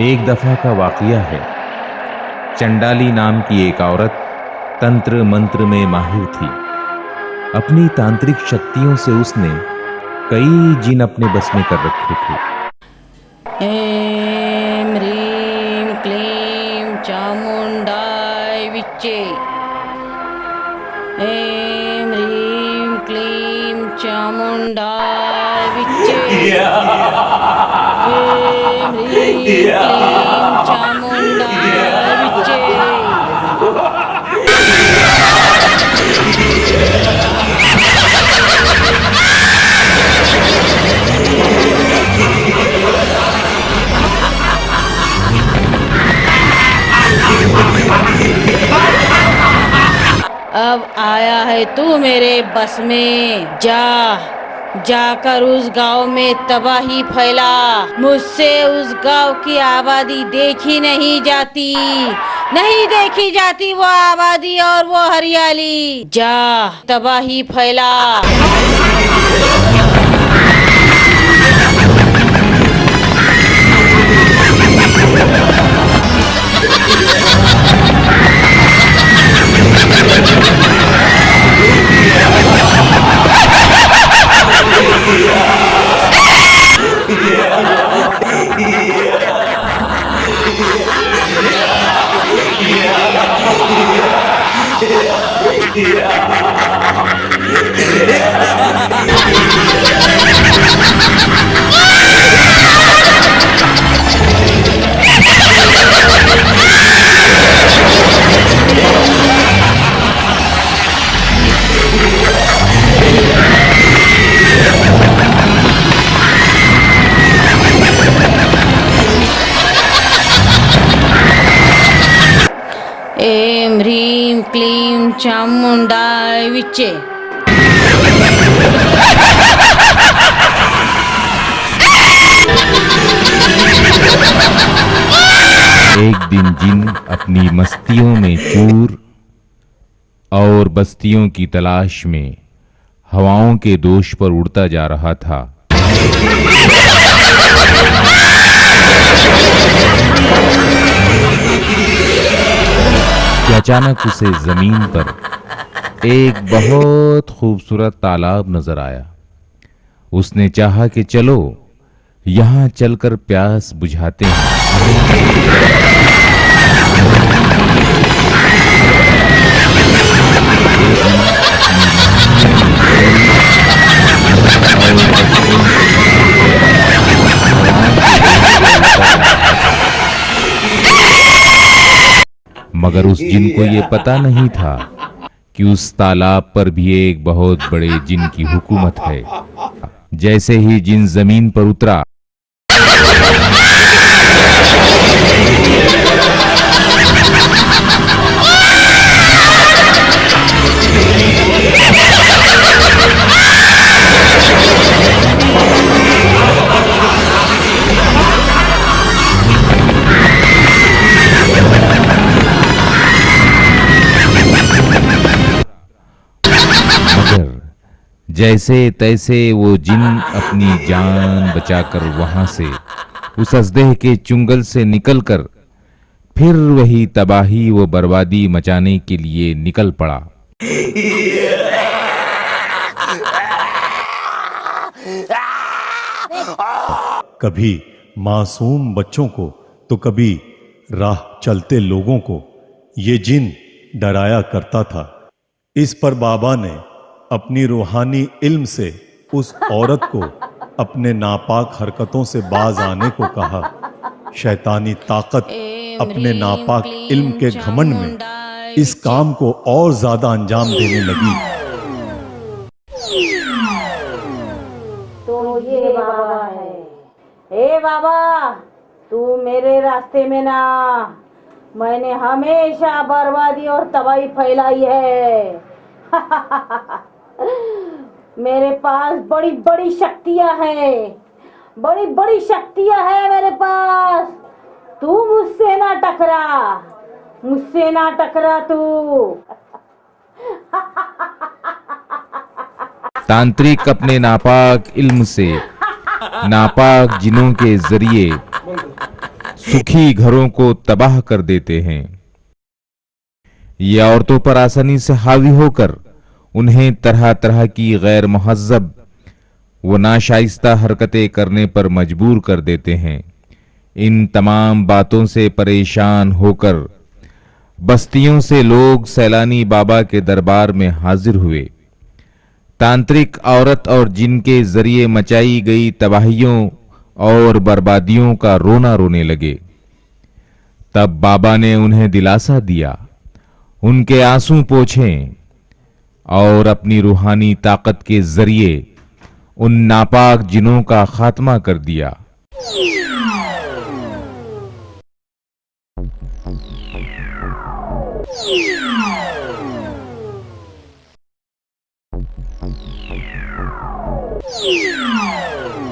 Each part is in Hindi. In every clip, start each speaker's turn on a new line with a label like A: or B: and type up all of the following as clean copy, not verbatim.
A: एक दफा का वाकया है। चंडाली नाम की एक औरत तंत्र मंत्र में माहिर थी। अपनी तांत्रिक शक्तियों से उसने कई जिन अपने बस में कर रखे थे।
B: ऐं ह्रीं क्लीं चामुंडाय विच्चे। ऐं ह्रीं क्लीं चामुंडाय विच्चे। ऐं ह्रीं क्लीं चामुंडाय विच्चे। अब आया है तू मेरे बस में, जाकर उस गांव में तबाही फैला। मुझसे उस गांव की आबादी देखी नहीं जाती वो आबादी और वो हरियाली। जा तबाही फैला। ऐं ह्रीं क्लीं चामुंडाय विच्चे।
A: एक दिन जिन अपनी मस्तियों में चूर और बस्तियों की तलाश में हवाओं के दोष पर उड़ता जा रहा था। कि अचानक उसे जमीन पर एक बहुत खूबसूरत तालाब नजर आया। उसने चाहा कि चलो यहां चलकर प्यास बुझाते हैं। मगर उस जिन को यह पता नहीं था कि उस तालाब पर भी एक बहुत बड़े जिन की हुकूमत है। जैसे ही जिन जमीन पर उतरा, जैसे तैसे वो जिन अपनी जान बचाकर वहां से उस अजदेह के चुंगल से निकलकर फिर वही तबाही व बर्बादी मचाने के लिए निकल पड़ा।
C: कभी मासूम बच्चों को तो कभी राह चलते लोगों को ये जिन डराया करता था। इस पर बाबा ने अपनी रूहानी इल्म से उस औरत को अपने नापाक हरकतों से बाज आने को कहा। शैतानी ताकत अपने नापाक इल्म के घमंड में इस काम को और ज्यादा अंजाम देने लगी।
B: तो ये बाबा है। हे बाबा, तू मेरे रास्ते में ना। मैंने हमेशा बर्बादी और तबाही फैलाई है। मेरे पास बड़ी बड़ी शक्तियां हैं, बड़ी बड़ी शक्तियां हैं मेरे पास। तू मुझसे ना टकरा तू।
A: तांत्रिक अपने नापाक इल्म से नापाक जिनों के जरिए सुखी घरों को तबाह कर देते हैं। ये औरतों पर आसानी से हावी होकर उन्हें तरह तरह की गैर मुहज्जब व नाशाइस्ता हरकतें करने पर मजबूर कर देते हैं। इन तमाम बातों से परेशान होकर बस्तियों से लोग सैलानी बाबा के दरबार में हाजिर हुए। तांत्रिक औरत और जिन के जरिए मचाई गई तबाहियों और बर्बादियों का रोना रोने लगे। तब बाबा ने उन्हें दिलासा दिया, उनके आंसू पोंछें और अपनी रूहानी ताकत के जरिए उन नापाक जिनों का खात्मा कर दिया।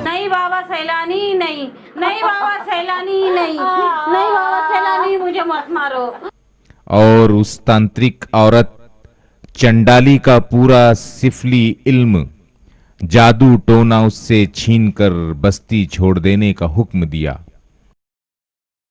B: नहीं बाबा सैलानी, नहीं नहीं बाबा सैलानी, नहीं नहीं बाबा सैलानी, मुझे मत मारो।
A: और उस तांत्रिक औरत चंडाली का पूरा सिफली इल्म, जादू टोना उससे छीनकर बस्ती छोड़ देने का हुक्म दिया।